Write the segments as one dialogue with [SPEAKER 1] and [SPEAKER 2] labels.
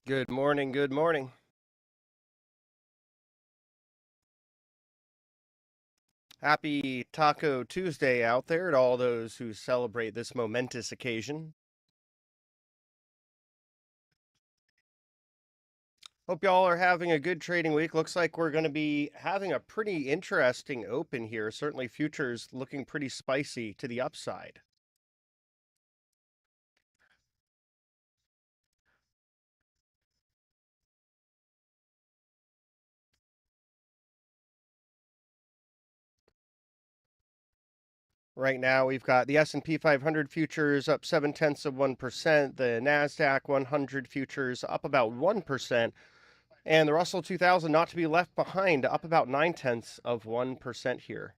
[SPEAKER 1] Good morning. Good morning. Happy Taco Tuesday out there to all those who celebrate this momentous occasion. Hope y'all are having a good trading week. Looks like we're going to be having a pretty interesting open here. Certainly futures looking pretty spicy to the upside. Right now, we've got the S&P 500 futures up 0.7%, the NASDAQ 100 futures up about 1%, and the Russell 2000 not to be left behind up about 0.9% here.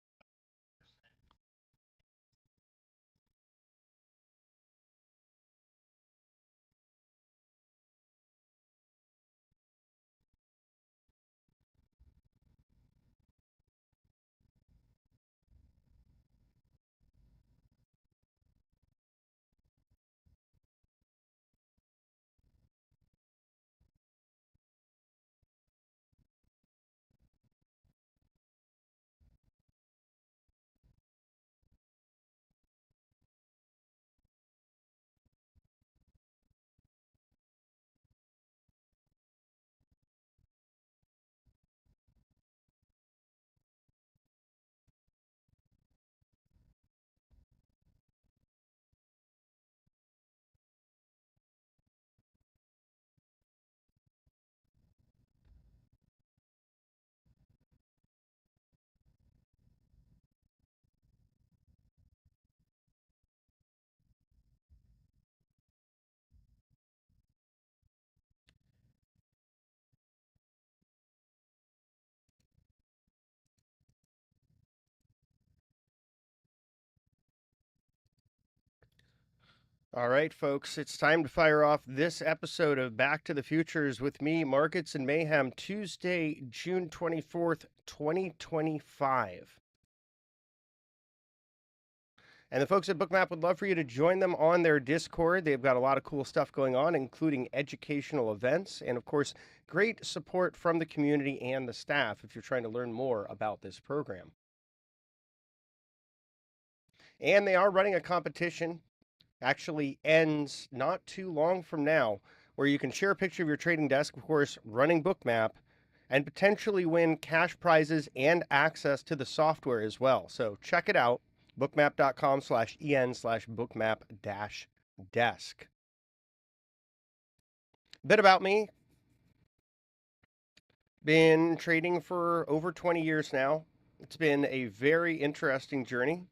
[SPEAKER 1] All right, folks, it's time to fire off this episode of Back to the Futures with me, Markets and Mayhem, Tuesday, June 24th, 2025. And the folks at Bookmap would love for you to join them on their Discord. They've got a lot of cool stuff going on, including educational events and, of course, great support from the community and the staff if you're trying to learn more about this program. And they are running a competition, actually ends not too long from now, where you can share a picture of your trading desk, of course, running Bookmap, and potentially win cash prizes and access to the software as well. So check it out, bookmap.com/en/bookmap-desk. Bit about me. Been trading for over 20 years now. It's been a very interesting journey.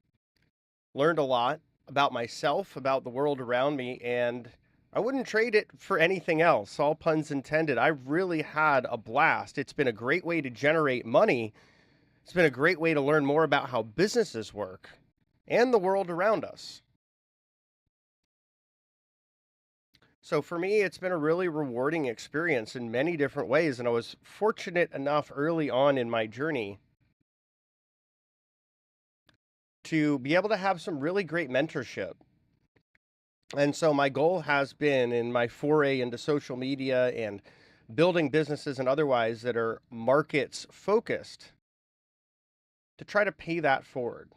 [SPEAKER 1] Learned a lot about myself, about the world around me, and I wouldn't trade it for anything else. All puns intended. I've really had a blast. It's been a great way to generate money. It's been a great way to learn more about how businesses work and the world around us. So for me, it's been a really rewarding experience in many different ways. And I was fortunate enough early on in my journey to be able to have some really great mentorship. And so my goal has been in my foray into social media and building businesses and otherwise that are markets focused to try to pay that forward.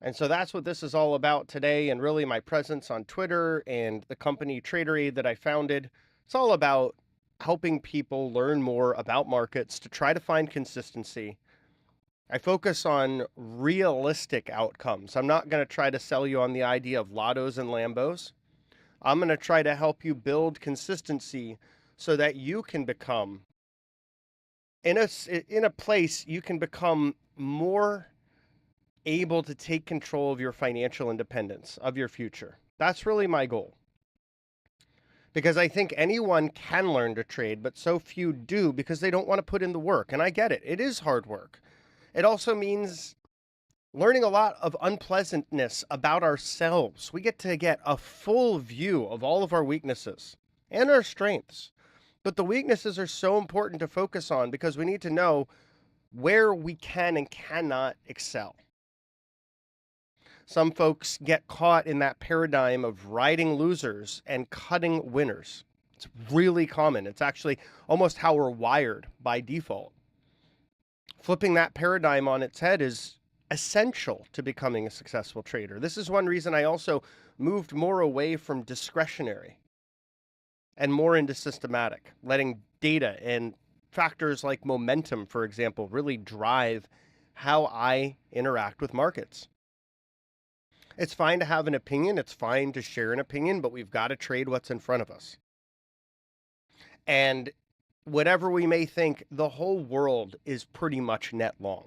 [SPEAKER 1] And so that's what this is all about today. And really, my presence on Twitter and the company TraderAid that I founded, it's all about helping people learn more about markets to try to find consistency. I focus on realistic outcomes. I'm not going to try to sell you on the idea of lottos and Lambos. I'm going to try to help you build consistency so that you can become in a place you can become more able to take control of your financial independence, of your future. That's really my goal. Because I think anyone can learn to trade, but so few do because they don't want to put in the work. And I get it. It is hard work. It also means learning a lot of unpleasantness about ourselves. We get to get a full view of all of our weaknesses and our strengths. But the weaknesses are so important to focus on because we need to know where we can and cannot excel. some folks get caught in that paradigm of riding losers and cutting winners. It's really common. It's actually almost how we're wired by default. Flipping that paradigm on its head is essential to becoming a successful trader. This is one reason I also moved more away from discretionary and more into systematic, letting data and factors like momentum, for example, really drive how I interact with markets. It's fine to have an opinion. It's fine to share an opinion, but we've got to trade what's in front of us. And whatever we may think, the whole world is pretty much net long.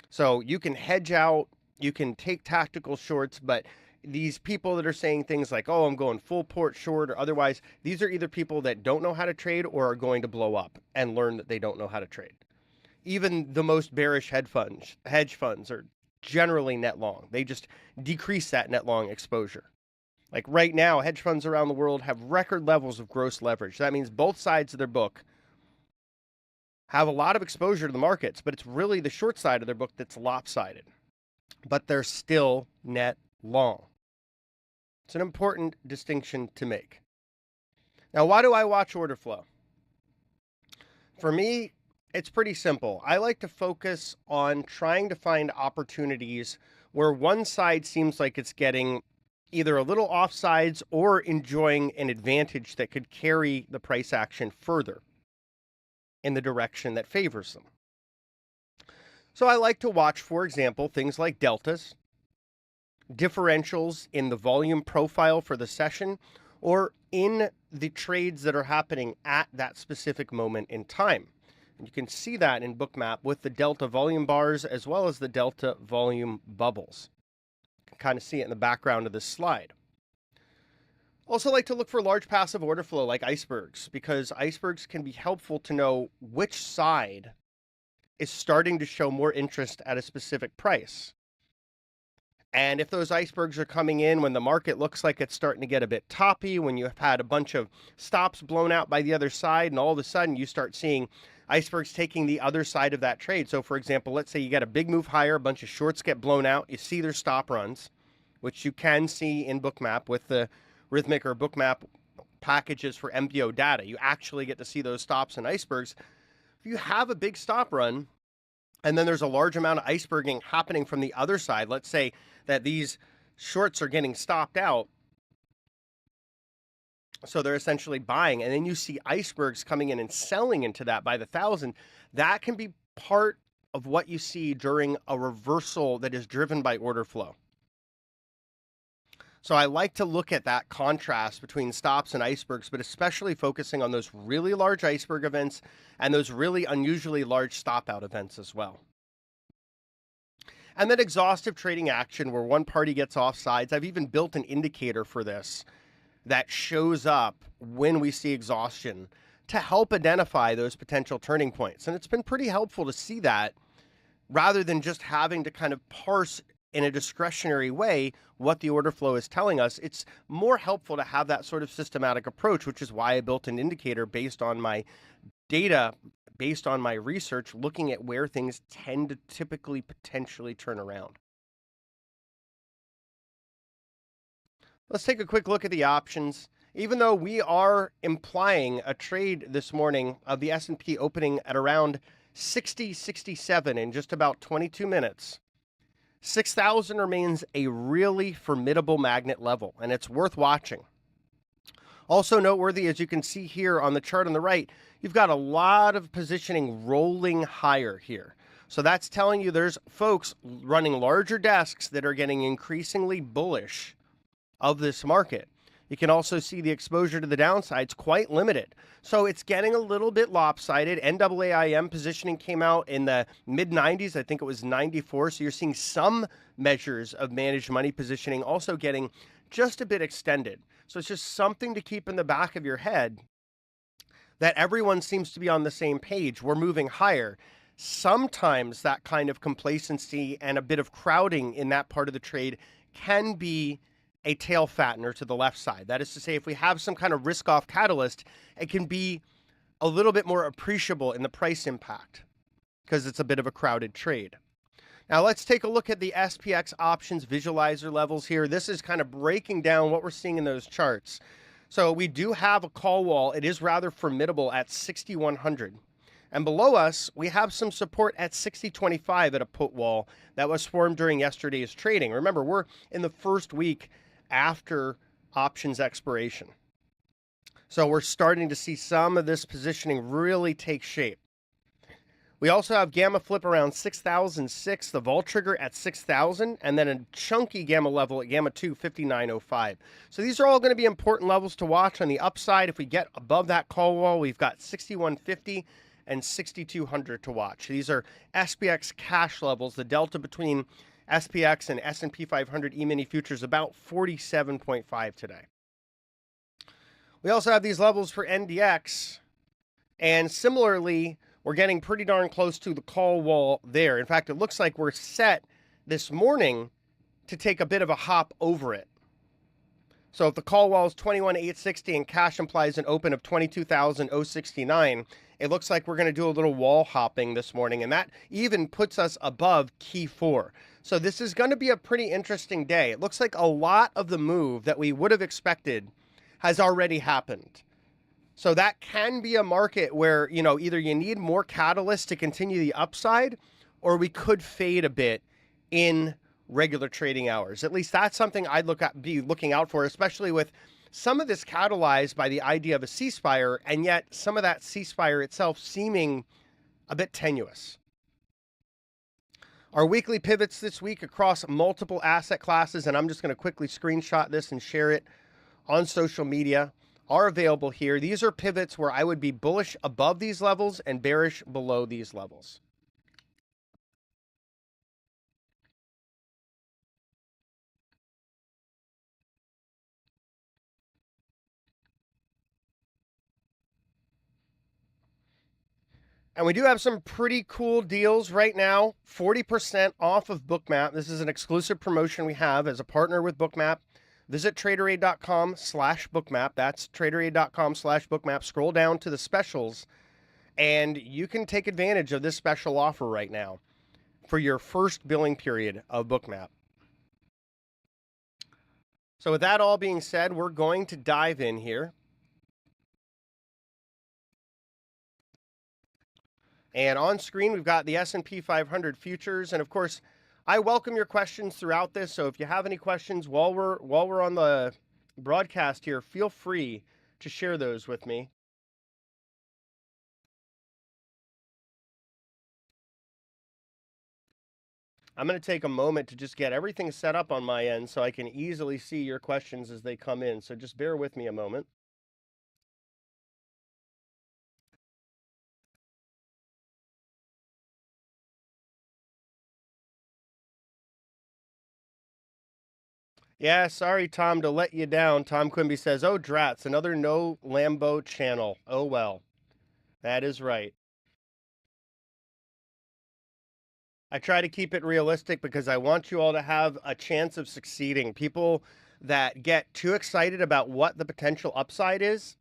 [SPEAKER 1] So you can hedge out, you can take tactical shorts, but these people that are saying things like, oh, I'm going full port short or otherwise, these are either people that don't know how to trade or are going to blow up and learn that they don't know how to trade. Even the most bearish hedge funds are generally net long. They just decrease that net long exposure. Like right now, hedge funds around the world have record levels of gross leverage. That means both sides of their book have a lot of exposure to the markets, but it's really the short side of their book that's lopsided. But they're still net long. It's an important distinction to make. Now, why do I watch order flow? For me, it's pretty simple. I like to focus on trying to find opportunities where one side seems like it's getting either a little offsides or enjoying an advantage that could carry the price action further in the direction that favors them. So I like to watch, for example, things like deltas, differentials in the volume profile for the session, or in the trades that are happening at that specific moment in time. And you can see that in Bookmap with the delta volume bars as well as the delta volume bubbles. You can kind of see it in the background of this slide. Also like to look for large passive order flow like icebergs, because icebergs can be helpful to know which side is starting to show more interest at a specific price. And if those icebergs are coming in when the market looks like it's starting to get a bit toppy, when you've had a bunch of stops blown out by the other side, and all of a sudden you start seeing icebergs taking the other side of that trade. So for example, let's say you get a big move higher, a bunch of shorts get blown out, you see their stop runs, which you can see in Bookmap with the Rhythmic or Bookmap packages for MBO data. You actually get to see those stops and icebergs. If you have a big stop run, and then there's a large amount of iceberging happening from the other side, let's say that these shorts are getting stopped out, so they're essentially buying, and then you see icebergs coming in and selling into that by the thousand, that can be part of what you see during a reversal that is driven by order flow. So I like to look at that contrast between stops and icebergs, but especially focusing on those really large iceberg events and those really unusually large stop out events as well. And then exhaustive trading action where one party gets offsides. I've even built an indicator for this that shows up when we see exhaustion to help identify those potential turning points. And it's been pretty helpful to see that rather than just having to kind of parse in a discretionary way what the order flow is telling us. It's more helpful to have that sort of systematic approach, which is why I built an indicator based on my data, based on my research, looking at where things tend to typically potentially turn around. Let's take a quick look at the options. Even though we are implying a trade this morning of the S&P opening at around 60.67 in just about 22 minutes, 6,000 remains a really formidable magnet level, and it's worth watching. Also noteworthy, as you can see here on the chart on the right, you've got a lot of positioning rolling higher here. So that's telling you there's folks running larger desks that are getting increasingly bullish of this market. You can also see the exposure to the downside's quite limited. So it's getting a little bit lopsided. NAAIM positioning came out in the mid-90s. I think it was 94. So you're seeing some measures of managed money positioning also getting just a bit extended. So it's just something to keep in the back of your head that everyone seems to be on the same page. We're moving higher. Sometimes that kind of complacency and a bit of crowding in that part of the trade can be a tail fattener to the left side. That is to say, if we have some kind of risk-off catalyst, it can be a little bit more appreciable in the price impact because it's a bit of a crowded trade. Now let's take a look at the SPX options visualizer levels here. This is kind of breaking down what we're seeing in those charts. So we do have a call wall. It is rather formidable at 6,100. And below us, we have some support at 60.25 at a put wall that was formed during yesterday's trading. Remember, we're in the first week after options expiration. So we're starting to see some of this positioning really take shape. We also have gamma flip around 6,006, the vol trigger at 6,000, and then a chunky gamma level at gamma 2, 59.05. So these are all going to be important levels to watch on the upside. If we get above that call wall, we've got 6,150 and 6,200 to watch. These are SPX cash levels. The delta between SPX and S&P 500 E-mini futures about 47.5 today. We also have these levels for NDX, and similarly, we're getting pretty darn close to the call wall there. In fact, it looks like we're set this morning to take a bit of a hop over it. So if the call wall is 21,860 and cash implies an open of 22,069, it looks like we're going to do a little wall hopping this morning, and that even puts us above key 4. So this is going to be a pretty interesting day. It looks like a lot of the move that we would have expected has already happened. So that can be a market where, you know, either you need more catalyst to continue the upside, or we could fade a bit in regular trading hours. At least that's something I'd be looking out for, especially with some of this catalyzed by the idea of a ceasefire, and yet some of that ceasefire itself seeming a bit tenuous. Our weekly pivots this week across multiple asset classes, and I'm just going to quickly screenshot this and share it on social media, are available here. These are pivots where I would be bullish above these levels and bearish below these levels. And we do have some pretty cool deals right now. 40% off of Bookmap. This is an exclusive promotion we have as a partner with Bookmap. Visit TraderAid.com/bookmap. That's TraderAid.com/bookmap. Scroll down to the specials, and you can take advantage of this special offer right now for your first billing period of Bookmap. So with that all being said, we're going to dive in here. And on screen, we've got the S&P 500 futures. And of course, I welcome your questions throughout this. So if you have any questions while we're on the broadcast here, feel free to share those with me. I'm going to take a moment to just get everything set up on my end so I can easily see your questions as they come in. So just bear with me a moment. Yeah, sorry, Tom, to let you down. Tom Quimby says, oh, drats, another no Lambo channel. Oh, well, that is right. I try to keep it realistic because I want you all to have a chance of succeeding. People that get too excited about what the potential upside is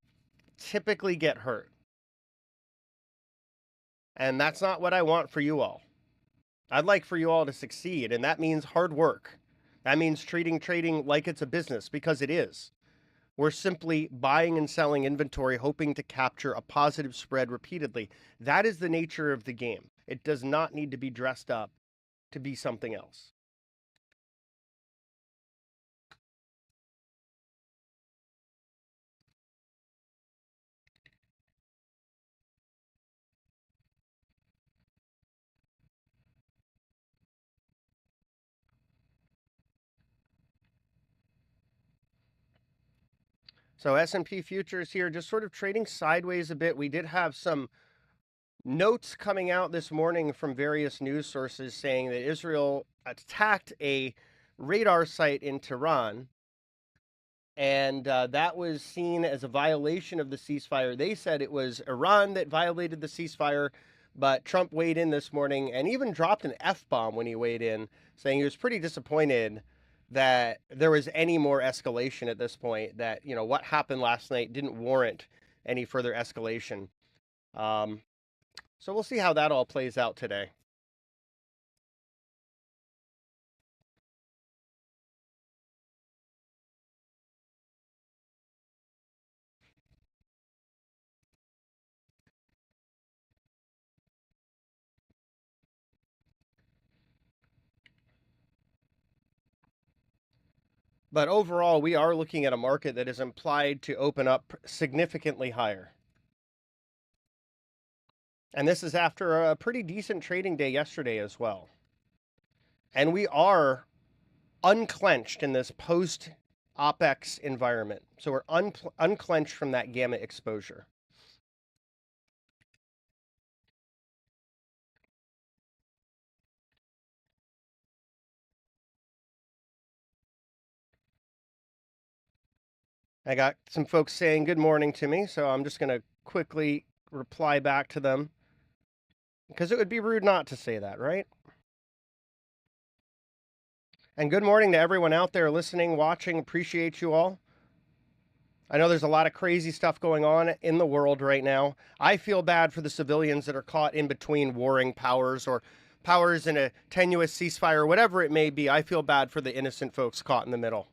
[SPEAKER 1] typically get hurt. And that's not what I want for you all. I'd like for you all to succeed, and that means hard work. That means treating trading like it's a business, because it is. We're simply buying and selling inventory, hoping to capture a positive spread repeatedly. That is the nature of the game. It does not need to be dressed up to be something else. So S&P futures here just sort of trading sideways a bit. We did have some notes coming out this morning from various news sources saying that Israel attacked a radar site in Tehran, and that was seen as a violation of the ceasefire. They said it was Iran that violated the ceasefire, but Trump weighed in this morning and even dropped an F-bomb when he weighed in, saying he was pretty disappointed that there was any more escalation at this point, that, you know, what happened last night didn't warrant any further escalation. So we'll see how that all plays out today. But overall, we are looking at a market that is implied to open up significantly higher. And this is after a pretty decent trading day yesterday as well. And we are unclenched in this post OPEX environment. So we're unclenched from that gamma exposure. I got some folks saying good morning to me, so I'm just going to quickly reply back to them because it would be rude not to say that, right? And good morning to everyone out there listening, watching. Appreciate you all. I know there's a lot of crazy stuff going on in the world right now. I feel bad for the civilians that are caught in between warring powers or powers in a tenuous ceasefire, whatever it may be. I feel bad for the innocent folks caught in the middle.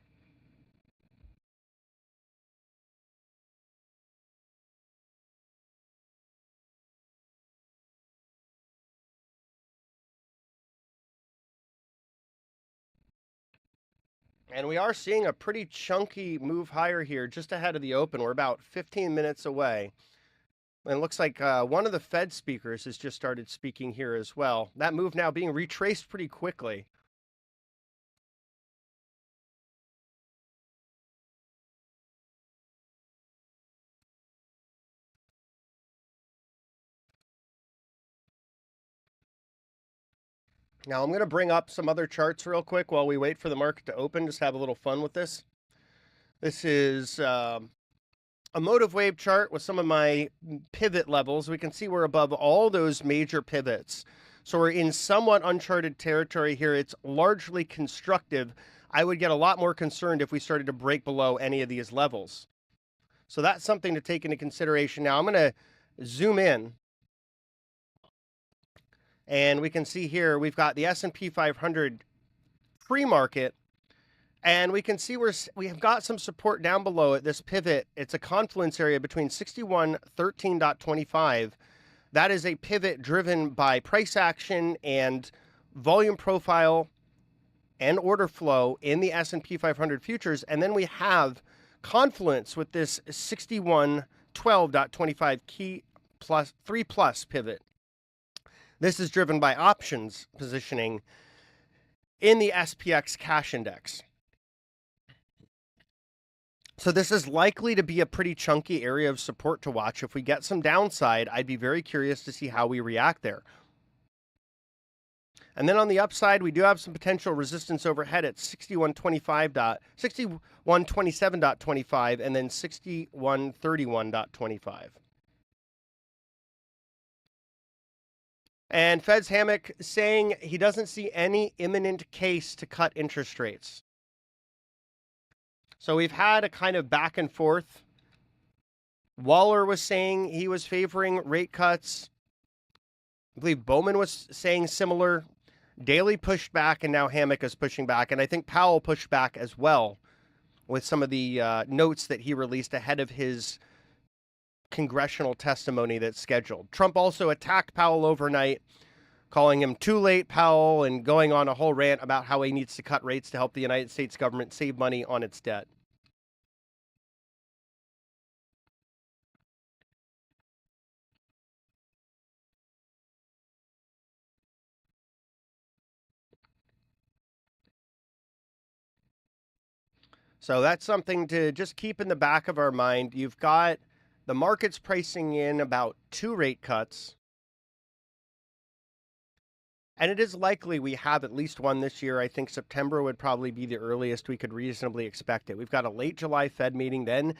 [SPEAKER 1] And we are seeing a pretty chunky move higher here just ahead of the open. We're about 15 minutes away. And it looks like one of the Fed speakers has just started speaking here as well. That move now being retraced pretty quickly. Now I'm going to bring up some other charts real quick while we wait for the market to open. Just have a little fun with this. This is a motive wave chart with some of my pivot levels. We can see we're above all those major pivots. So we're in somewhat uncharted territory here. It's largely constructive. I would get a lot more concerned if we started to break below any of these levels. So that's something to take into consideration. Now I'm going to zoom in. And we can see here we've got the S&P 500 pre-market. And we can see we have got some support down below at this pivot. It's a confluence area between 6113.25. That is a pivot driven by price action and volume profile and order flow in the S&P 500 futures. And then we have Confluence with this 6112.25 key plus 3+ pivot. This is driven by options positioning in the SPX cash index. So this is likely to be a pretty chunky area of support to watch. If we get some downside, I'd be very curious to see how we react there. And then on the upside, we do have some potential resistance overhead at 6127.25 and then 6131.25. And Fed's Hammock saying he doesn't see any imminent case to cut interest rates. So we've had a kind of back and forth. Waller was saying he was favoring rate cuts. I believe Bowman was saying similar. Daly pushed back, and now Hammock is pushing back. And I think Powell pushed back as well with some of the notes that he released ahead of his congressional testimony that's scheduled. Trump also attacked Powell overnight, calling him too late, Powell, and going on a whole rant about how he needs to cut rates to help the United States government save money on its debt. So that's something to just keep in the back of our mind. You've got the market's pricing in about 2 rate cuts. And it is likely we have at least one this year. I think September would probably be the earliest we could reasonably expect it. We've got a late July Fed meeting. Then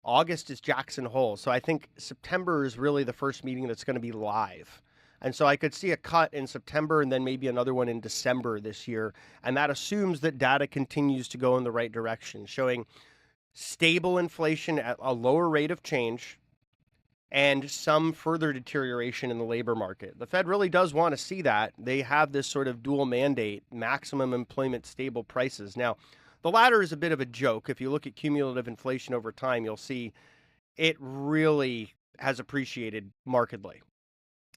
[SPEAKER 1] August is Jackson Hole. So I think September is really the first meeting that's going to be live. And so I could see a cut in September and then maybe another one in December this year. And that assumes that data continues to go in the right direction, showing stable inflation at a lower rate of change and some further deterioration in the labor market. The Fed really does want to see that. They have this sort of dual mandate, maximum employment, stable prices. Now, the latter is a bit of a joke. If you look at cumulative inflation over time, you'll see it really has appreciated markedly.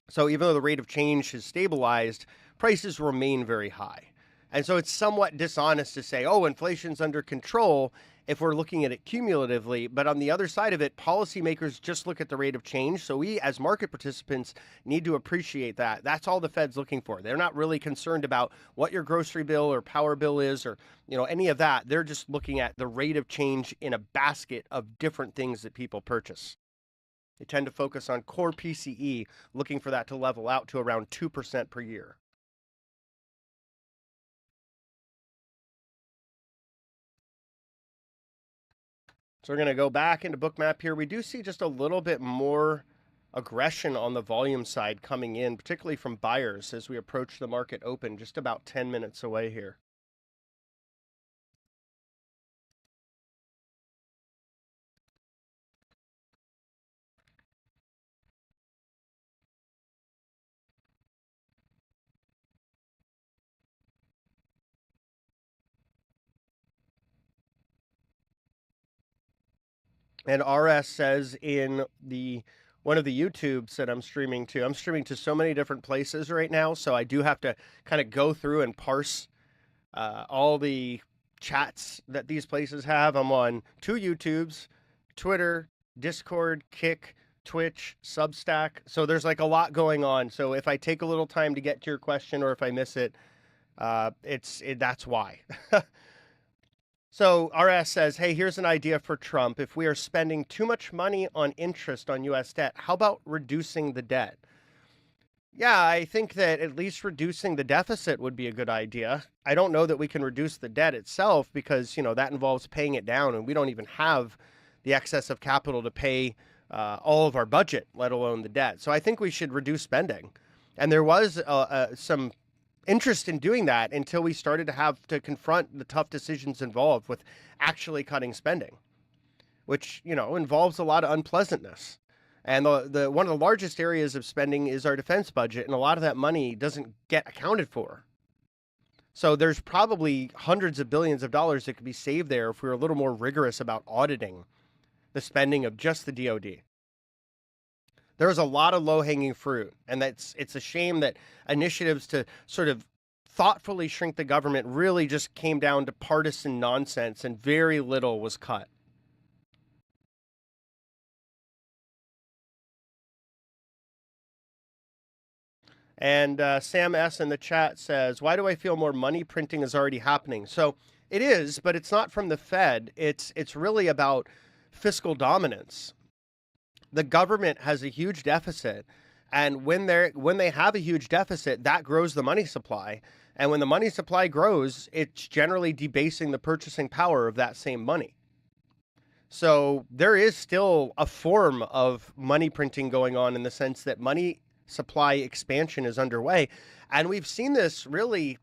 [SPEAKER 1] So even though the rate of change has stabilized, prices remain very high. And so it's somewhat dishonest to say, oh, inflation's under control if we're looking at it cumulatively. But on the other side of it, policymakers just look at the rate of change. So we, as market participants, need to appreciate that. That's all the Fed's looking for. They're not really concerned about what your grocery bill or power bill is or any of that. They're just looking at the rate of change in a basket of different things that people purchase. They tend to focus on core PCE, looking for that to level out to around 2% per year. So we're going to go back into Bookmap here. We do see just a little bit more aggression on the volume side coming in, particularly from buyers as we approach the market open, just about 10 minutes away here. And RS says in one of the YouTubes that I'm streaming to so many different places right now, so I do have to kind of go through and parse all the chats that these places have. I'm on 2 YouTubes, Twitter, Discord, Kick, Twitch, Substack. So there's like a lot going on. So if I take a little time to get to your question or if I miss it, that's why. So RS says, hey, here's an idea for Trump. If we are spending too much money on interest on U.S. debt, how about reducing the debt? Yeah, I think that at least reducing the deficit would be a good idea. I don't know that we can reduce the debt itself because, that involves paying it down, and we don't even have the excess of capital to pay all of our budget, let alone the debt. So I think we should reduce spending. And there was some interest in doing that until we started to have to confront the tough decisions involved with actually cutting spending, which, involves a lot of unpleasantness. And the one of the largest areas of spending is our defense budget, and a lot of that money doesn't get accounted for. So there's probably hundreds of billions of dollars that could be saved there if we were a little more rigorous about auditing the spending of just the DoD. There's a lot of low-hanging fruit, and it's a shame that initiatives to sort of thoughtfully shrink the government really just came down to partisan nonsense, and very little was cut. And Sam S. in the chat says, why do I feel more money printing is already happening? So it is, but it's not from the Fed. It's really about fiscal dominance. The government has a huge deficit, and when they have a huge deficit, that grows the money supply. And when the money supply grows, it's generally debasing the purchasing power of that same money. So there is still a form of money printing going on in the sense that money supply expansion is underway. And we've seen this really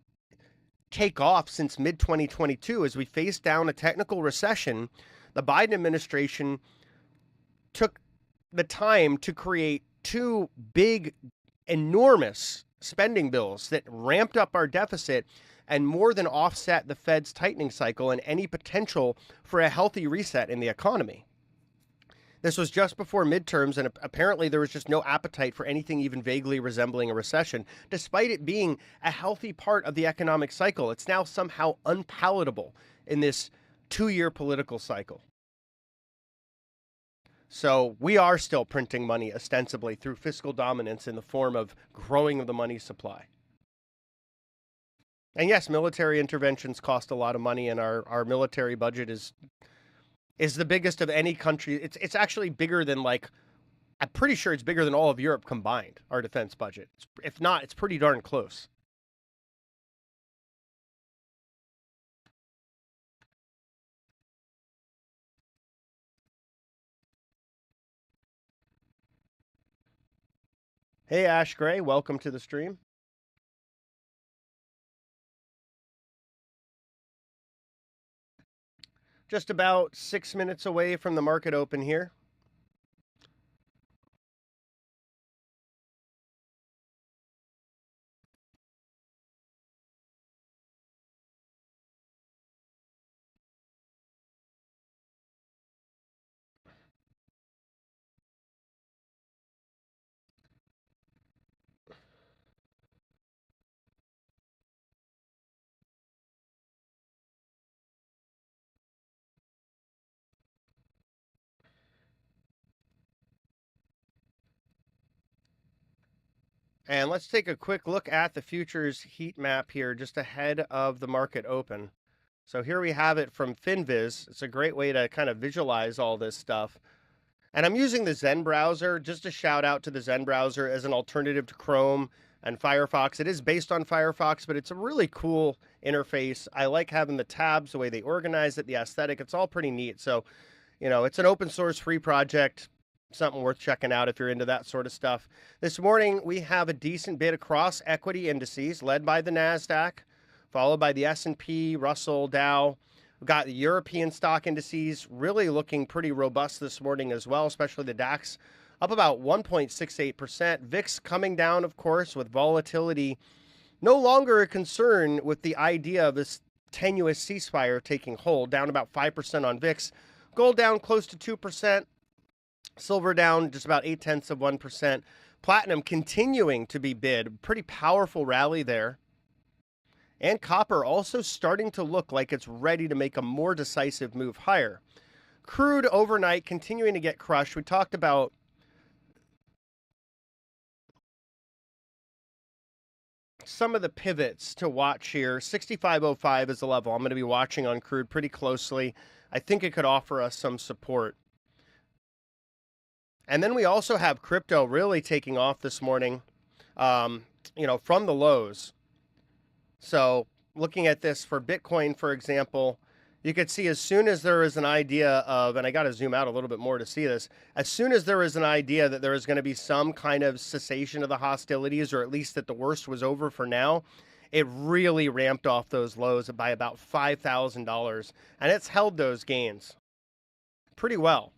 [SPEAKER 1] take off since mid-2022 as we face down a technical recession. The Biden administration took the time to create 2 big, enormous spending bills that ramped up our deficit and more than offset the Fed's tightening cycle and any potential for a healthy reset in the economy. This was just before midterms, and apparently there was just no appetite for anything even vaguely resembling a recession, despite it being a healthy part of the economic cycle. It's now somehow unpalatable in this 2-year political cycle. So we are still printing money ostensibly through fiscal dominance in the form of growing of the money supply. And yes, military interventions cost a lot of money, and our military budget is the biggest of any country. It's actually bigger than, like, I'm pretty sure it's bigger than all of Europe combined, our defense budget. If not, it's pretty darn close. Hey, Ash Gray, welcome to the stream. Just about 6 minutes away from the market open here. And let's take a quick look at the futures heat map here just ahead of the market open. So here we have it from FinViz. It's a great way to kind of visualize all this stuff. And I'm using the Zen browser, just a shout out to the Zen browser as an alternative to Chrome and Firefox. It is based on Firefox, but it's a really cool interface. I like having the tabs, the way they organize it, the aesthetic. It's all pretty neat. So, you know, it's an open source free project, something worth checking out if you're into that sort of stuff. This morning, we have a decent bid across equity indices led by the NASDAQ, followed by the S&P, Russell, Dow. We've got the European stock indices really looking pretty robust this morning as well, especially the DAX up about 1.68%. VIX coming down, of course, with volatility no longer a concern with the idea of this tenuous ceasefire taking hold, down about 5% on VIX. Gold down close to 2%. Silver down just about 0.8%. Platinum continuing to be bid. Pretty powerful rally there. And copper also starting to look like it's ready to make a more decisive move higher. Crude overnight continuing to get crushed. We talked about some of the pivots to watch here. 65.05 is the level I'm going to be watching on crude pretty closely. I think it could offer us some support. And then we also have crypto really taking off this morning, you know, from the lows. So looking at this for Bitcoin, for example, you could see as soon as there is an idea of, and I got to zoom out a little bit more to see this, as soon as there is an idea that there is going to be some kind of cessation of the hostilities, or at least that the worst was over for now, it really ramped off those lows by about $5,000, and it's held those gains pretty well.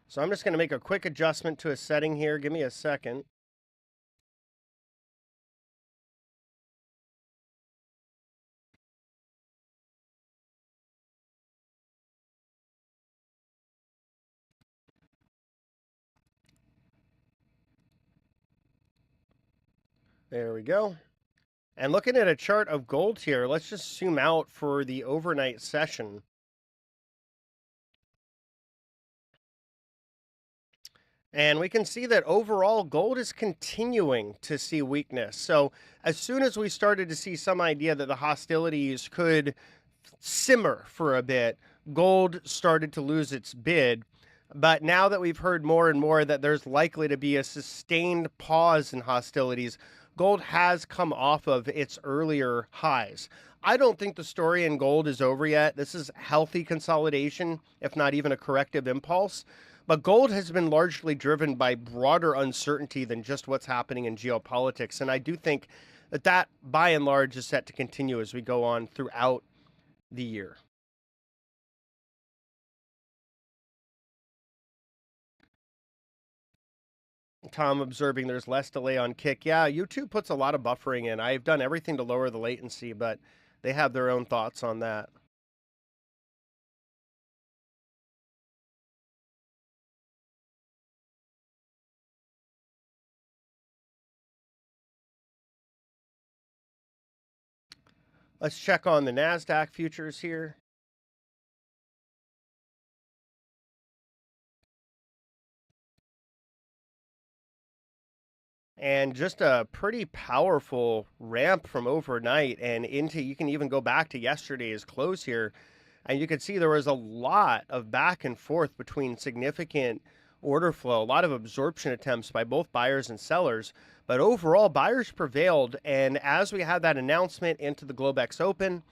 [SPEAKER 1] So I'm just going to make a quick adjustment to a setting here. Give me a second. There we go. And looking at a chart of gold here, let's just zoom out for the overnight session. And we can see that overall gold is continuing to see weakness. So as soon as we started to see some idea that the hostilities could simmer for a bit, gold started to lose its bid. But now that we've heard more and more that there's likely to be a sustained pause in hostilities, gold has come off of its earlier highs. I don't think the story in gold is over yet. This is healthy consolidation, if not even a corrective impulse. But gold has been largely driven by broader uncertainty than just what's happening in geopolitics. And I do think that by and large, is set to continue as we go on throughout the year. Tom observing there's less delay on kick. Yeah, YouTube puts a lot of buffering in. I've done everything to lower the latency, but they have their own thoughts on that. Let's check on the NASDAQ futures here. And just a pretty powerful ramp from overnight and into, you can even go back to yesterday's close here, and you could see there was a lot of back and forth between significant order flow, a lot of absorption attempts by both buyers and sellers. But overall, buyers prevailed. And as we had that announcement into the Globex Open,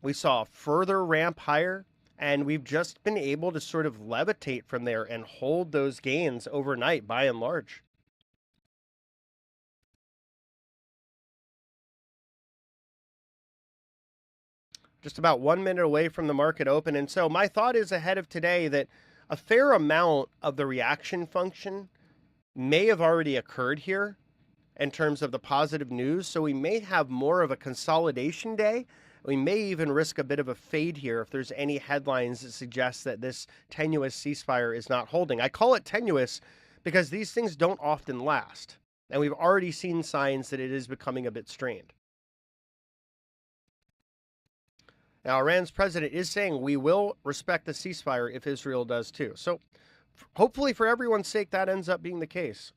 [SPEAKER 1] we saw a further ramp higher, and we've just been able to sort of levitate from there and hold those gains overnight by and large. Just about 1 minute away from the market open. And so my thought is ahead of today that a fair amount of the reaction function may have already occurred here in terms of the positive news. So we may have more of a consolidation day. We may even risk a bit of a fade here if there's any headlines that suggest that this tenuous ceasefire is not holding. I call it tenuous because these things don't often last. And we've already seen signs that it is becoming a bit strained. Now, Iran's president is saying we will respect the ceasefire if Israel does too. So hopefully for everyone's sake, that ends up being the case.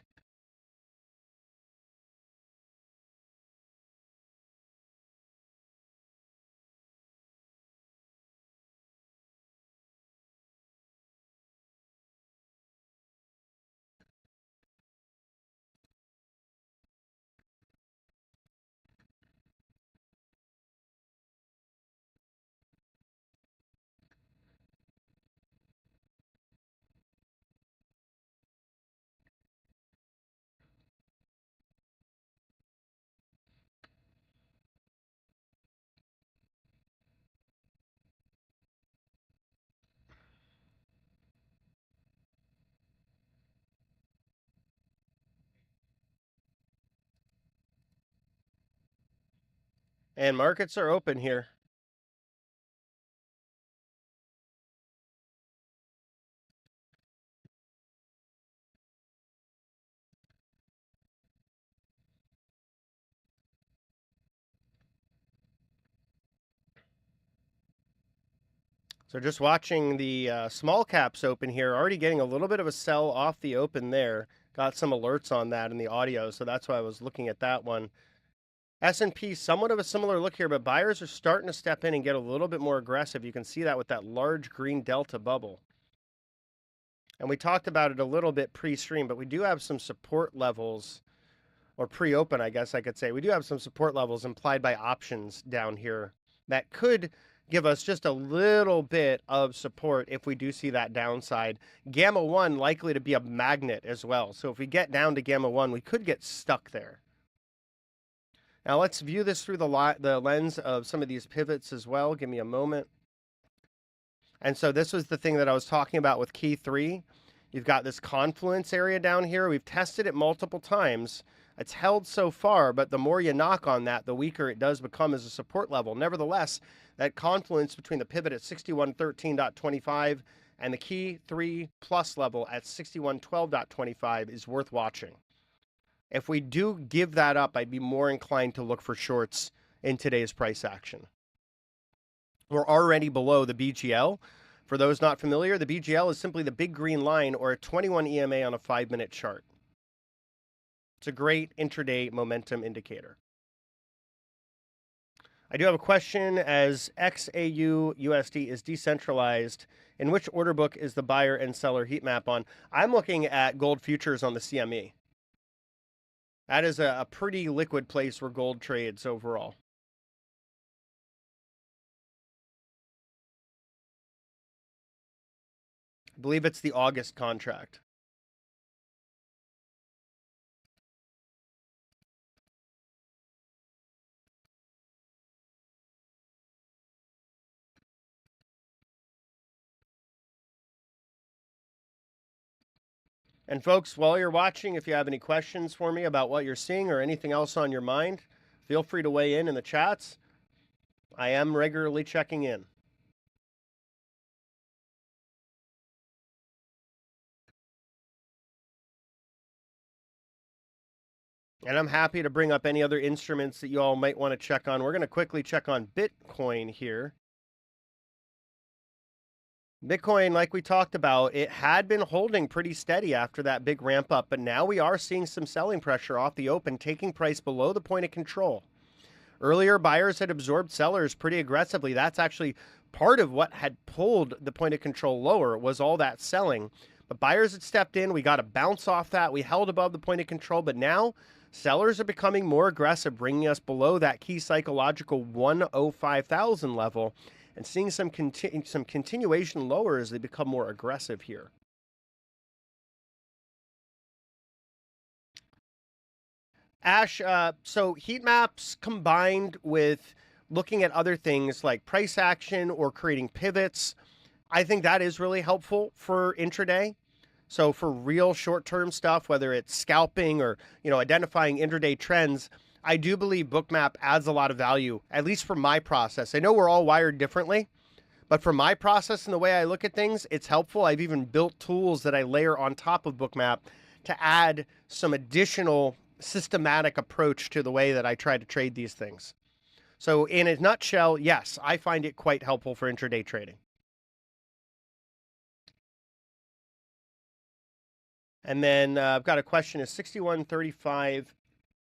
[SPEAKER 1] And markets are open here. So just watching the small caps open here, already getting a little bit of a sell off the open there. Got some alerts on that in the audio, so that's why I was looking at that one. S&P, somewhat of a similar look here, but buyers are starting to step in and get a little bit more aggressive. You can see that with that large green delta bubble. And we talked about it a little bit pre-stream, but we do have some support levels, or pre-open, I guess I could say. We do have some support levels implied by options down here that could give us just a little bit of support if we do see that downside. Gamma 1 likely to be a magnet as well. So if we get down to Gamma 1, we could get stuck there. Now let's view this through the lens of some of these pivots as well. Give me a moment. And so this was the thing that I was talking about with key 3. You've got this confluence area down here. We've tested it multiple times. It's held so far, but the more you knock on that, the weaker it does become as a support level. Nevertheless, that confluence between the pivot at 6113.25 and the key 3 plus level at 6112.25 is worth watching. If we do give that up, I'd be more inclined to look for shorts in today's price action. We're already below the BGL. For those not familiar, the BGL is simply the big green line or a 21 EMA on a 5-minute chart. It's a great intraday momentum indicator. I do have a question. As XAU USD is decentralized, in which order book is the buyer and seller heat map on? I'm looking at gold futures on the CME. That is a pretty liquid place where gold trades overall. I believe it's the August contract. And folks, while you're watching, if you have any questions for me about what you're seeing or anything else on your mind, feel free to weigh in the chats. I am regularly checking in. And I'm happy to bring up any other instruments that you all might want to check on. We're going to quickly check on Bitcoin here. Bitcoin, like we talked about, it had been holding pretty steady after that big ramp up, but now we are seeing some selling pressure off the open, taking price below the point of control. Earlier, buyers had absorbed sellers pretty aggressively. That's actually part of what had pulled the point of control lower, was all that selling. But buyers had stepped in. We got a bounce off that. We held above the point of control, but now sellers are becoming more aggressive, bringing us below that key psychological 105,000 level and seeing some continuation lower as they become more aggressive here. Ash, so heat maps combined with looking at other things like price action or creating pivots, I think that is really helpful for intraday. So for real short-term stuff, whether it's scalping or, identifying intraday trends, I do believe Bookmap adds a lot of value, at least for my process. I know we're all wired differently, but for my process and the way I look at things, it's helpful. I've even built tools that I layer on top of Bookmap to add some additional systematic approach to the way that I try to trade these things. So in a nutshell, yes, I find it quite helpful for intraday trading. And then I've got a question: is 61.35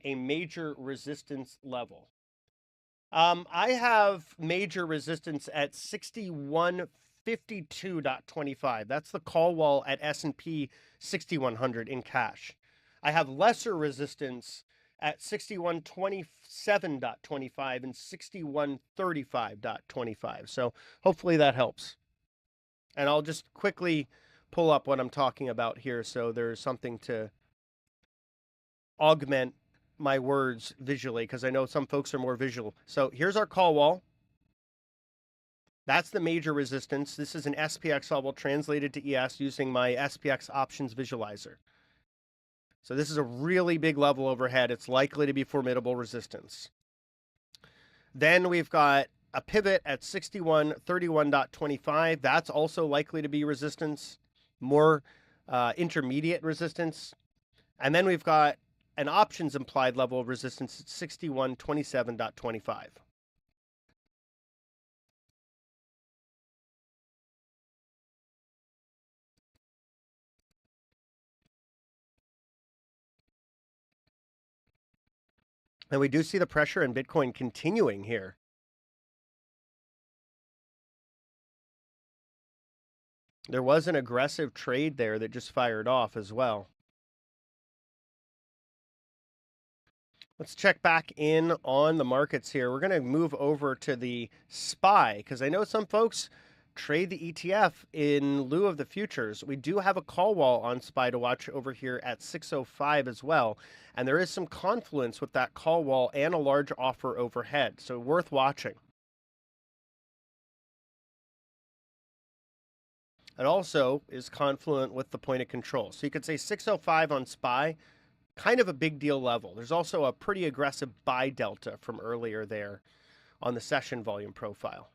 [SPEAKER 1] a major resistance level? I have major resistance at 6152.25. That's the call wall at S&P 6100 in cash. I have lesser resistance at 6127.25 and 6135.25. So hopefully that helps. And I'll just quickly pull up what I'm talking about here so there's something to augment my words visually, because I know some folks are more visual. So here's our call wall. That's the major resistance. This is an SPX level translated to ES using my SPX options visualizer. So this is a really big level overhead. It's likely to be formidable resistance. Then we've got a pivot at 6131.25. That's also likely to be resistance, more intermediate resistance. And then we've got an options implied level of resistance at 6127.25. And we do see the pressure in Bitcoin continuing here. There was an aggressive trade there that just fired off as well. Let's check back in on the markets here. We're going to move over to the SPY because I know some folks trade the ETF in lieu of the futures. We do have a call wall on SPY to watch over here at 605 as well. And there is some confluence with that call wall and a large offer overhead. So worth watching. It also is confluent with the point of control. So you could say 605 on SPY, kind of a big deal level. There's also a pretty aggressive buy delta from earlier there on the session volume profile.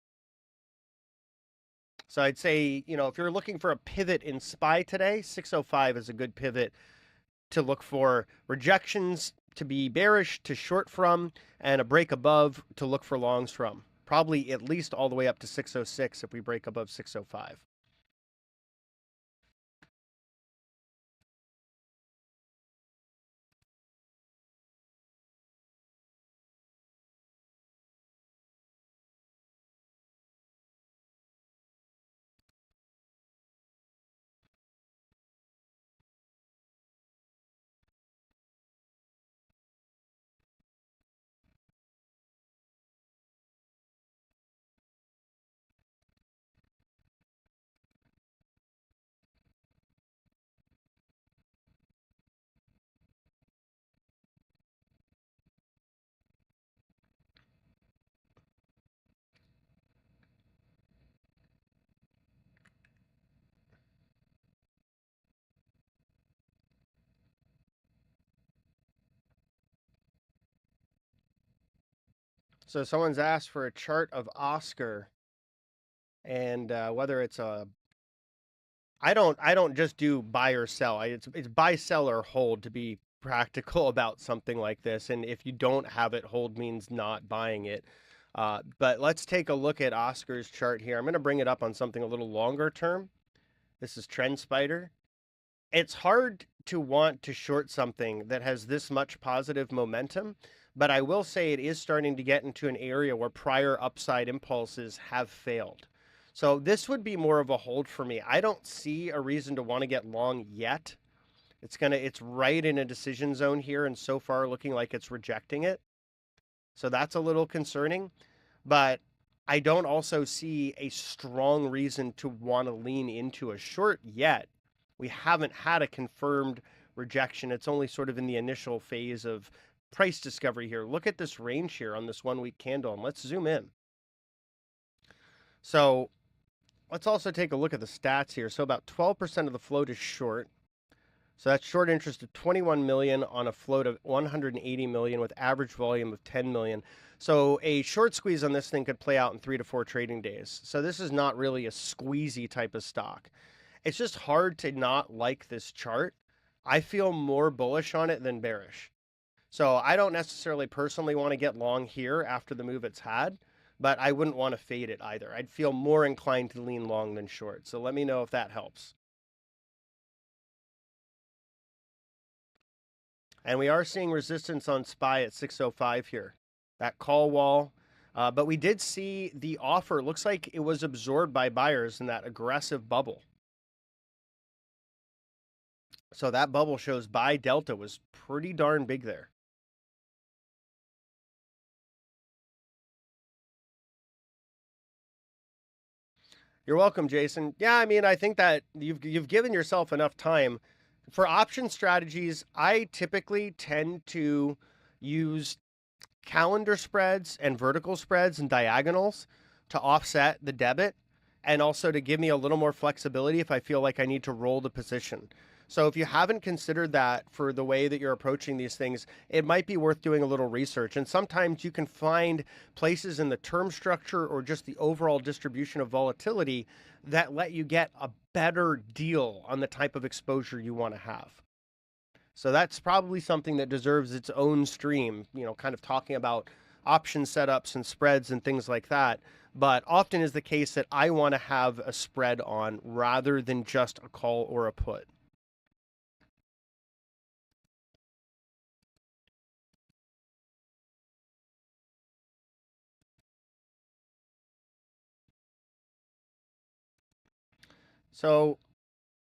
[SPEAKER 1] So I'd say, if you're looking for a pivot in SPY today, 605 is a good pivot to look for rejections to be bearish to short from and a break above to look for longs from. Probably at least all the way up to 606 if we break above 605. So someone's asked for a chart of Oscar and whether it's a I don't just do buy or sell. It's buy, sell, or hold to be practical about something like this. And if you don't have it, hold means not buying it. But let's take a look at Oscar's chart here. I'm going to bring it up on something a little longer term. This is Trend Spider. It's hard to want to short something that has this much positive momentum, but I will say it is starting to get into an area where prior upside impulses have failed. So this would be more of a hold for me. I don't see a reason to want to get long yet. It's right in a decision zone here, and so far looking like it's rejecting it. So that's a little concerning, but I don't also see a strong reason to want to lean into a short yet. We haven't had a confirmed rejection. It's only sort of in the initial phase of price discovery here. Look at this range here on this 1 week candle, and let's zoom in. So let's also take a look at the stats here. So about 12% of the float is short. So that's short interest of 21 million on a float of 180 million with average volume of 10 million. So a short squeeze on this thing could play out in 3 to 4 trading days. So this is not really a squeezy type of stock. It's just hard to not like this chart. I feel more bullish on it than bearish. So I don't necessarily personally want to get long here after the move it's had, but I wouldn't want to fade it either. I'd feel more inclined to lean long than short. So let me know if that helps. And we are seeing resistance on SPY at 605 here. That call wall. But we did see the offer. It looks like it was absorbed by buyers in that aggressive bubble. So that bubble shows buy delta was pretty darn big there. You're welcome, Jason. Yeah, I mean, I think that you've given yourself enough time. For option strategies, I typically tend to use calendar spreads and vertical spreads and diagonals to offset the debit and also to give me a little more flexibility if I feel like I need to roll the position. So if you haven't considered that for the way that you're approaching these things, it might be worth doing a little research. And sometimes you can find places in the term structure or just the overall distribution of volatility that let you get a better deal on the type of exposure you want to have. So that's probably something that deserves its own stream, kind of talking about option setups and spreads and things like that. But often is the case that I want to have a spread on rather than just a call or a put. So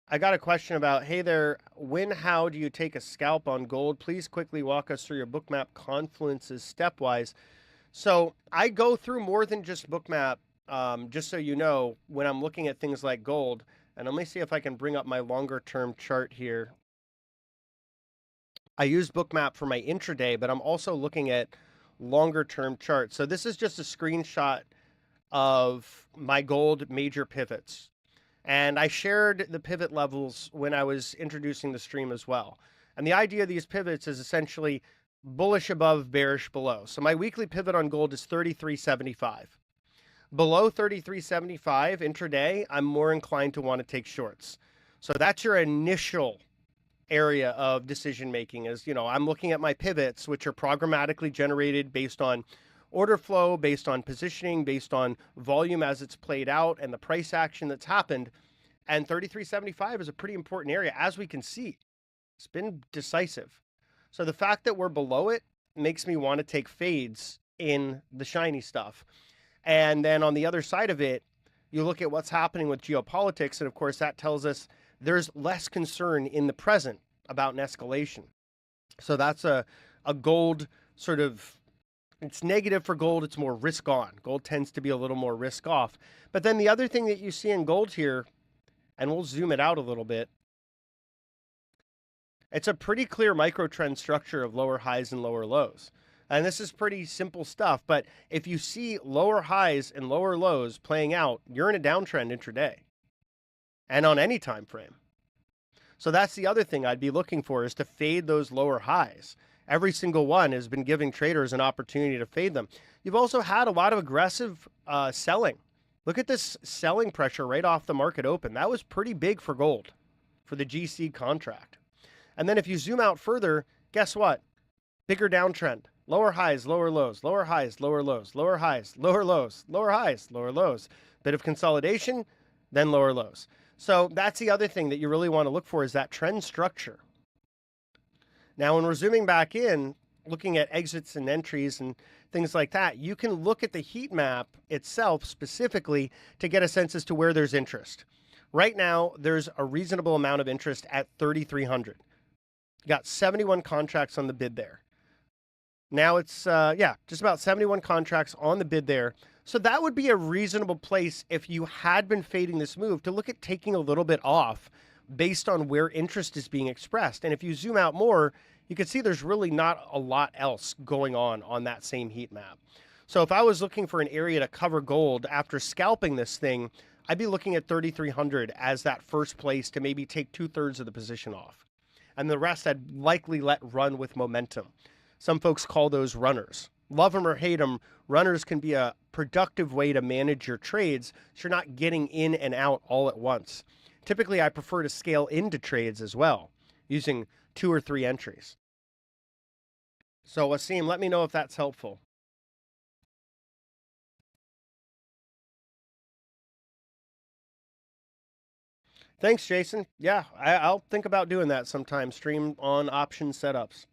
[SPEAKER 1] I got a question about, hey there, how do you take a scalp on gold? Please quickly walk us through your Bookmap Confluences stepwise. So I go through more than just Bookmap, just so you know, when I'm looking at things like gold. And let me see if I can bring up my longer term chart here. I use Bookmap for my intraday, but I'm also looking at longer term charts. So this is just a screenshot of my gold major pivots. And I shared the pivot levels when I was introducing the stream as well. And the idea of these pivots is essentially bullish above, bearish below. So my weekly pivot on gold is 33.75. Below 33.75 intraday, I'm more inclined to want to take shorts. So that's your initial area of decision making is, I'm looking at my pivots, which are programmatically generated based on order flow, based on positioning, based on volume as it's played out and the price action that's happened. And 33.75 is a pretty important area. As we can see, it's been decisive. So the fact that we're below it makes me want to take fades in the shiny stuff. And then on the other side of it, you look at what's happening with geopolitics. And of course, that tells us there's less concern in the present about an escalation. So that's a gold sort of, it's negative for gold. It's more risk on. Gold tends to be a little more risk off. But then the other thing that you see in gold here, and we'll zoom it out a little bit, it's a pretty clear micro trend structure of lower highs and lower lows. And this is pretty simple stuff. But if you see lower highs and lower lows playing out, you're in a downtrend intraday and on any time frame. So that's the other thing I'd be looking for, is to fade those lower highs. Every single one has been giving traders an opportunity to fade them. You've also had a lot of aggressive selling. Look at this selling pressure right off the market open. That was pretty big for gold, for the GC contract. And then if you zoom out further, guess what? Bigger downtrend. Lower highs, lower lows, lower highs, lower lows, lower highs, lower lows, lower highs, lower lows. Bit of consolidation, then lower lows. So that's the other thing that you really want to look for, is that trend structure. Now, when we're zooming back in, looking at exits and entries and things like that, you can look at the heat map itself specifically to get a sense as to where there's interest. Right now, there's a reasonable amount of interest at 3,300. You got 71 contracts on the bid there. Now it's, just about 71 contracts on the bid there. So that would be a reasonable place, if you had been fading this move, to look at taking a little bit off based on where interest is being expressed. And if you zoom out more, you can see there's really not a lot else going on that same heat map. So if I was looking for an area to cover gold after scalping this thing, I'd be looking at 3,300 as that first place to maybe take 2/3 of the position off. And the rest I'd likely let run with momentum. Some folks call those runners. Love them or hate them, runners can be a productive way to manage your trades so you're not getting in and out all at once. Typically, I prefer to scale into trades as well, using 2 or 3 entries. So Wasim, let me know if that's helpful. Thanks, Jason. Yeah, I'll think about doing that sometime. Stream on option setups.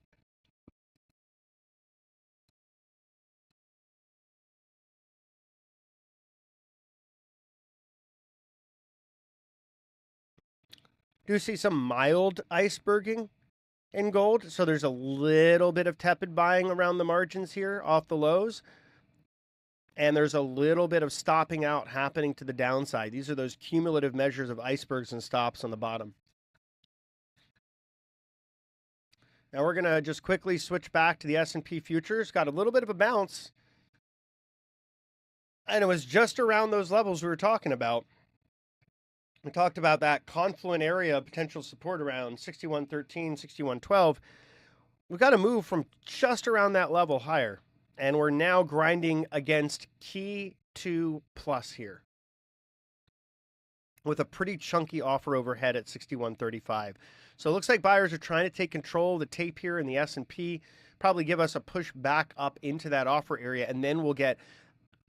[SPEAKER 1] Do you see some mild iceberging in gold? So there's a little bit of tepid buying around the margins here off the lows. And there's a little bit of stopping out happening to the downside. These are those cumulative measures of icebergs and stops on the bottom. Now we're going to just quickly switch back to the S&P futures. Got a little bit of a bounce. And it was just around those levels we were talking about. We talked about that confluent area of potential support around 61.13, 61.12. We've got to move from just around that level higher. And we're now grinding against key 2 plus here with a pretty chunky offer overhead at 61.35. So it looks like buyers are trying to take control of the tape here in the S&P, probably give us a push back up into that offer area, and then we'll get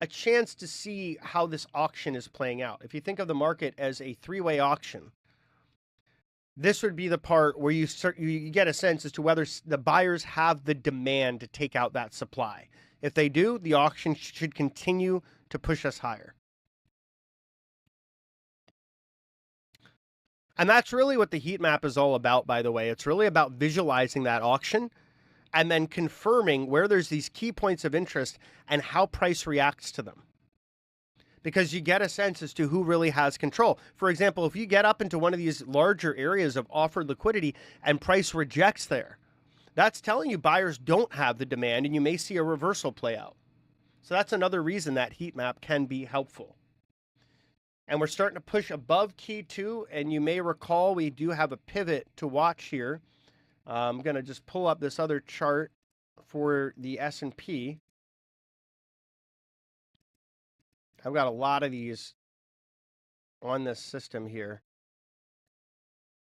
[SPEAKER 1] a chance to see how this auction is playing out. If you think of the market as a three-way auction, this would be the part where you get a sense as to whether the buyers have the demand to take out that supply. If they do, the auction should continue to push us higher. And that's really what the heat map is all about, by the way. It's really about visualizing that auction and then confirming where there's these key points of interest and how price reacts to them. Because you get a sense as to who really has control. For example, if you get up into one of these larger areas of offered liquidity and price rejects there, that's telling you buyers don't have the demand and you may see a reversal play out. So that's another reason that heat map can be helpful. And we're starting to push above key 2, and you may recall we do have a pivot to watch here. I'm going to just pull up this other chart for the S&P. I've got a lot of these on this system here.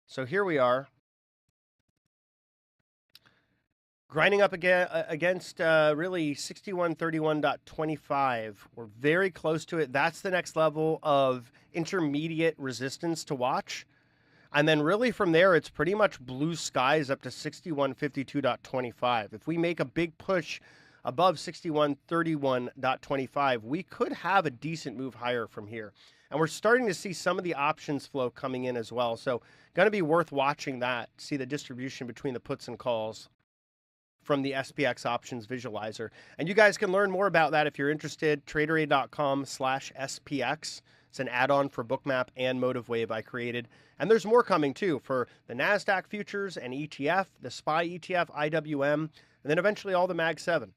[SPEAKER 1] So here we are. Grinding up again against really 6131.25. We're very close to it. That's the next level of intermediate resistance to watch. And then really from there, it's pretty much blue skies up to 6152.25. If we make a big push above 6131.25, we could have a decent move higher from here. And we're starting to see some of the options flow coming in as well. So going to be worth watching that, see the distribution between the puts and calls from the SPX options visualizer. And you guys can learn more about that if you're interested. TraderAid.com/SPX. It's an add-on for Bookmap and MotiveWave I created. And there's more coming too for the NASDAQ futures and ETF, the SPY ETF, IWM, and then eventually all the Mag 7.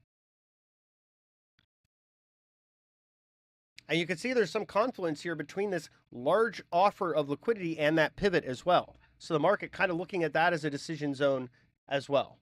[SPEAKER 1] And you can see there's some confluence here between this large offer of liquidity and that pivot as well. So the market kind of looking at that as a decision zone as well.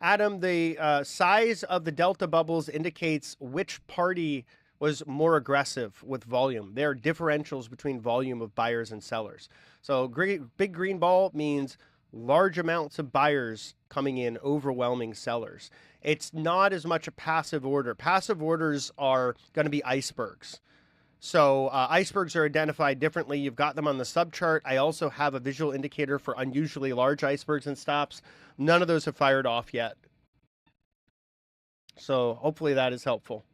[SPEAKER 1] Adam, the size of the delta bubbles indicates which party was more aggressive with volume. There are differentials between volume of buyers and sellers. So big green ball means large amounts of buyers coming in, overwhelming sellers. It's not as much a passive order. Passive orders are going to be icebergs. So icebergs are identified differently. You've got them on the subchart. I also have a visual indicator for unusually large icebergs and stops. None of those have fired off yet. So hopefully that is helpful.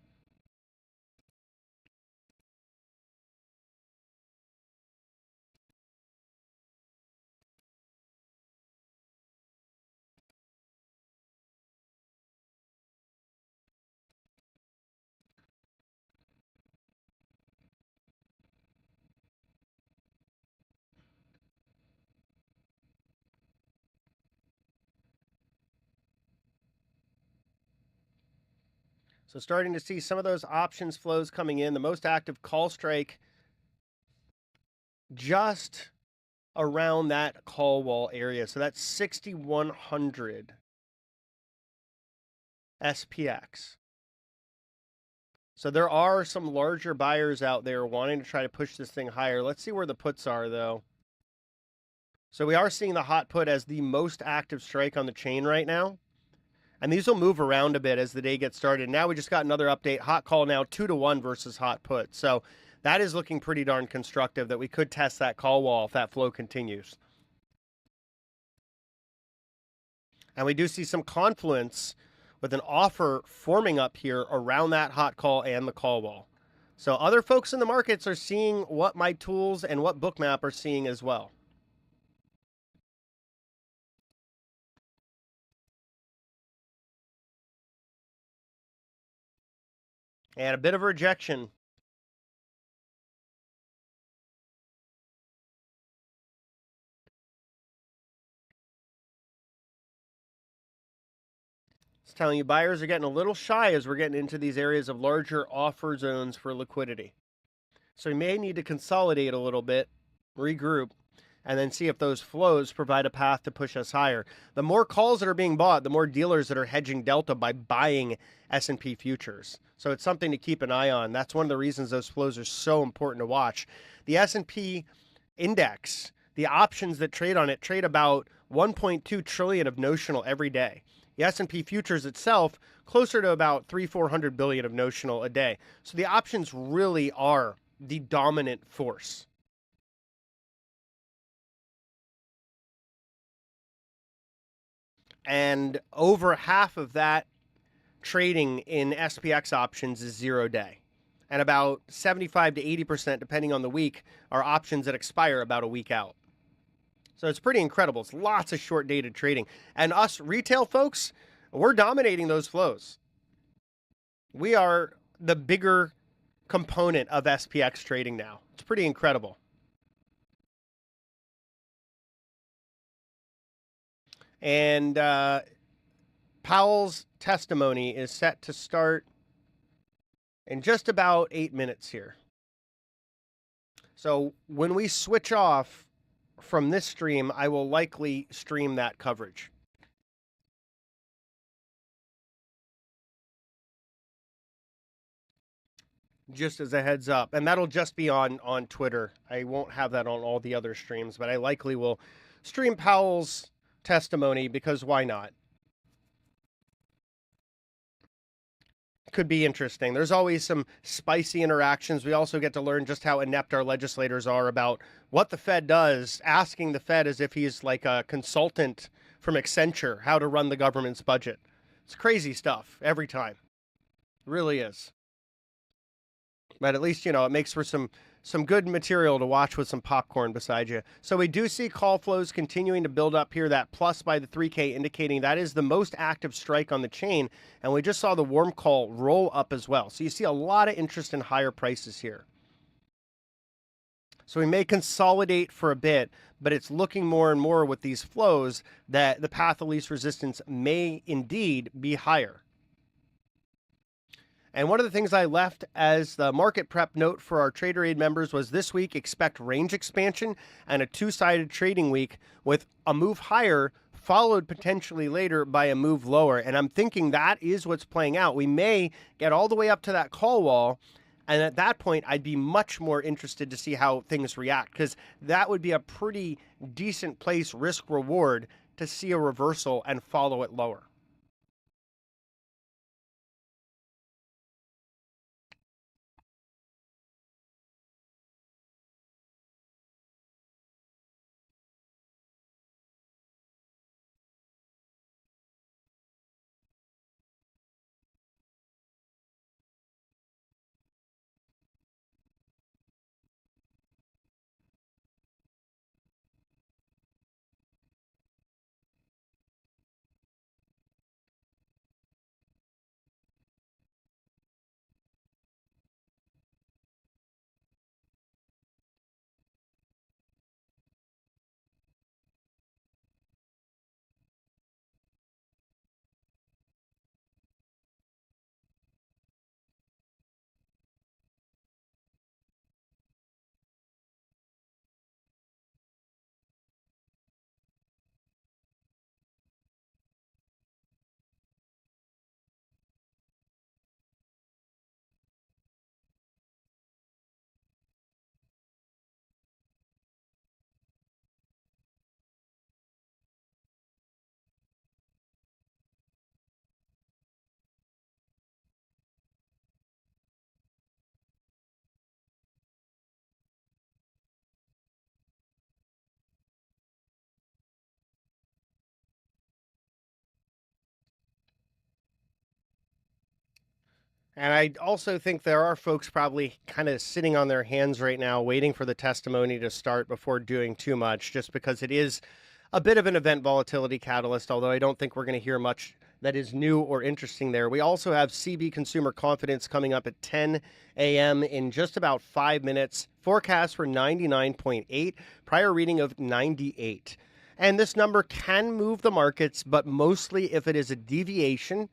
[SPEAKER 1] So starting to see some of those options flows coming in. The most active call strike just around that call wall area. So that's 6,100 SPX. So there are some larger buyers out there wanting to try to push this thing higher. Let's see where the puts are, though. So we are seeing the hot put as the most active strike on the chain right now. And these will move around a bit as the day gets started. Now we just got another update. Hot call now 2-1 versus hot put. So that is looking pretty darn constructive that we could test that call wall if that flow continues. And we do see some confluence with an offer forming up here around that hot call and the call wall. So other folks in the markets are seeing what my tools and what Bookmap are seeing as well. And a bit of a rejection. It's telling you buyers are getting a little shy as we're getting into these areas of larger offer zones for liquidity. So we may need to consolidate a little bit, regroup, and then see if those flows provide a path to push us higher. The more calls that are being bought, the more dealers that are hedging delta by buying S&P futures. So it's something to keep an eye on. That's one of the reasons those flows are so important to watch. The S&P index, the options that trade on it, trade about 1.2 trillion of notional every day. The S&P futures itself, closer to about 300-400 billion of notional a day. So the options really are the dominant force. And over half of that trading in SPX options is 0-day. And about 75 to 80%, depending on the week, are options that expire about a week out. So it's pretty incredible. It's lots of short-dated trading. And us retail folks, we're dominating those flows. We are the bigger component of SPX trading now. It's pretty incredible. And Powell's testimony is set to start in just about 8 minutes here. So when we switch off from this stream, I will likely stream that coverage. Just as a heads up. And that'll just be on Twitter. I won't have that on all the other streams, but I likely will stream Powell's testimony because why not? Could be interesting. There's always some spicy interactions. We also get to learn just how inept our legislators are about what the Fed does, asking the Fed as if he's like a consultant from Accenture, how to run the government's budget. It's crazy stuff every time. It really is. But at least, it makes for some good material to watch with some popcorn beside you. So we do see call flows continuing to build up here. That plus by the 3K indicating that is the most active strike on the chain. And we just saw the warm call roll up as well. So you see a lot of interest in higher prices here. So we may consolidate for a bit, but it's looking more and more with these flows that the path of least resistance may indeed be higher. And one of the things I left as the market prep note for our TraderAid members was this week, expect range expansion and a two-sided trading week with a move higher followed potentially later by a move lower. And I'm thinking that is what's playing out. We may get all the way up to that call wall. And at that point, I'd be much more interested to see how things react because that would be a pretty decent place risk reward to see a reversal and follow it lower. And I also think there are folks probably kind of sitting on their hands right now, waiting for the testimony to start before doing too much, just because it is a bit of an event volatility catalyst, although I don't think we're going to hear much that is new or interesting there. We also have CB consumer confidence coming up at 10 a.m. in just about 5 minutes. Forecast for 99.8, prior reading of 98. And this number can move the markets, but mostly if it is a deviation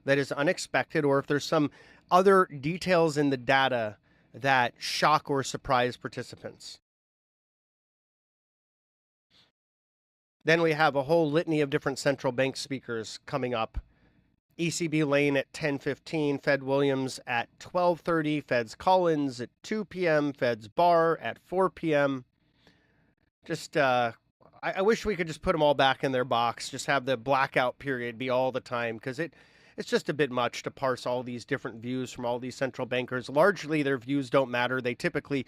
[SPEAKER 1] that is unexpected or if there's some other details in the data that shock or surprise participants. Then we have a whole litany of different central bank speakers coming up. ECB Lane at 10:15, Fed Williams at 12:30, Fed's Collins at 2 p.m., Fed's Barr at 4 p.m. Just, I wish we could just put them all back in their box, just have the blackout period be all the time, because it's just a bit much to parse all these different views from all these central bankers. Largely, their views don't matter. They typically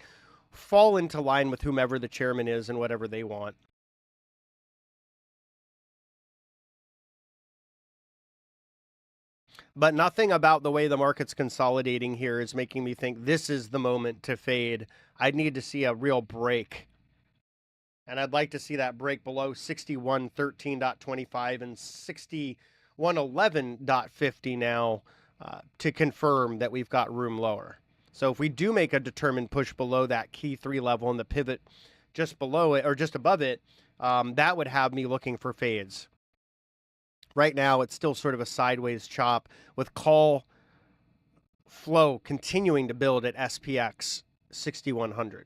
[SPEAKER 1] fall into line with whomever the chairman is and whatever they want. But nothing about the way the market's consolidating here is making me think this is the moment to fade. I'd need to see a real break. And I'd like to see that break below 6113.25 and 6111.50 now to confirm that we've got room lower. So if we do make a determined push below that key 3 level and the pivot just below it or just above it, that would have me looking for fades. Right now, it's still sort of a sideways chop with call flow continuing to build at SPX 6100.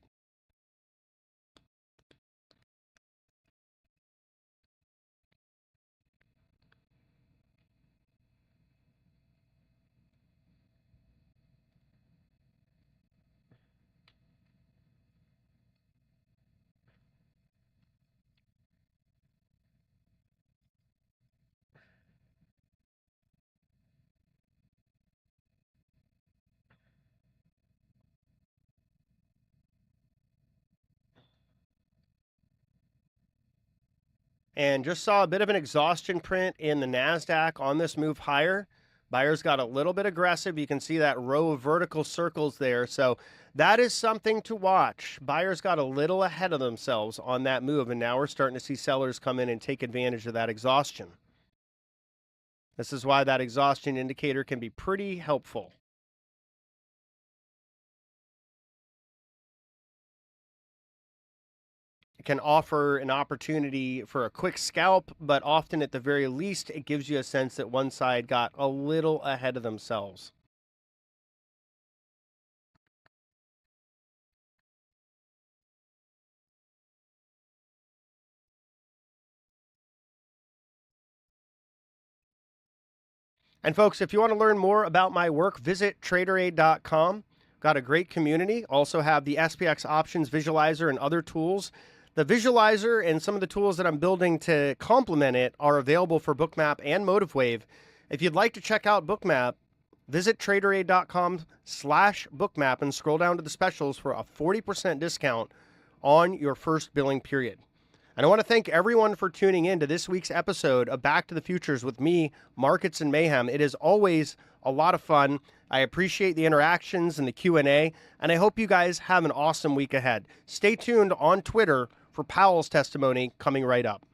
[SPEAKER 1] And just saw a bit of an exhaustion print in the NASDAQ on this move higher. Buyers got a little bit aggressive. You can see that row of vertical circles there. So that is something to watch. Buyers got a little ahead of themselves on that move, and now we're starting to see sellers come in and take advantage of that exhaustion. This is why that exhaustion indicator can be pretty helpful. It can offer an opportunity for a quick scalp, but often at the very least, it gives you a sense that one side got a little ahead of themselves. And folks, if you want to learn more about my work, visit TraderAid.com. Got a great community. Also have the SPX options visualizer and other tools. The visualizer and some of the tools that I'm building to complement it are available for Bookmap and MotiveWave. If you'd like to check out Bookmap, visit TraderAid.com/bookmap and scroll down to the specials for a 40% discount on your first billing period. And I want to thank everyone for tuning in to this week's episode of Back to the Futures with me, Markets and Mayhem. It is always a lot of fun. I appreciate the interactions and the Q&A, and I hope you guys have an awesome week ahead. Stay tuned on Twitter for Powell's testimony coming right up.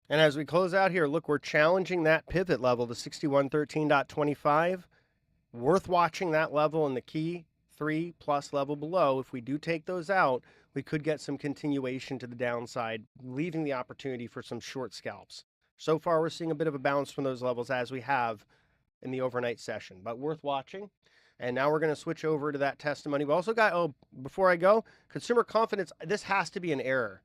[SPEAKER 1] And as we close out here, look, we're challenging that pivot level, the 6113.25. Worth watching that level and the key 3+ level below. If we do take those out, we could get some continuation to the downside, leaving the opportunity for some short scalps. So far, we're seeing a bit of a bounce from those levels as we have in the overnight session, but worth watching. And now we're going to switch over to that testimony. We also got, before I go, consumer confidence. This has to be an error.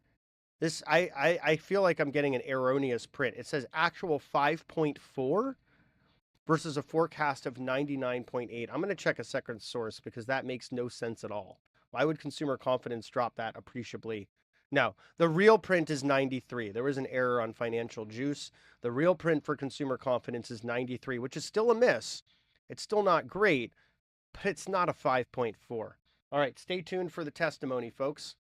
[SPEAKER 1] This, I feel like I'm getting an erroneous print. It says actual 5.4 versus a forecast of 99.8. I'm going to check a second source because that makes no sense at all. Why would consumer confidence drop that appreciably? No, the real print is 93. There was an error on Financial Juice. The real print for consumer confidence is 93, which is still a miss. It's still not great, but it's not a 5.4. All right, stay tuned for the testimony, folks.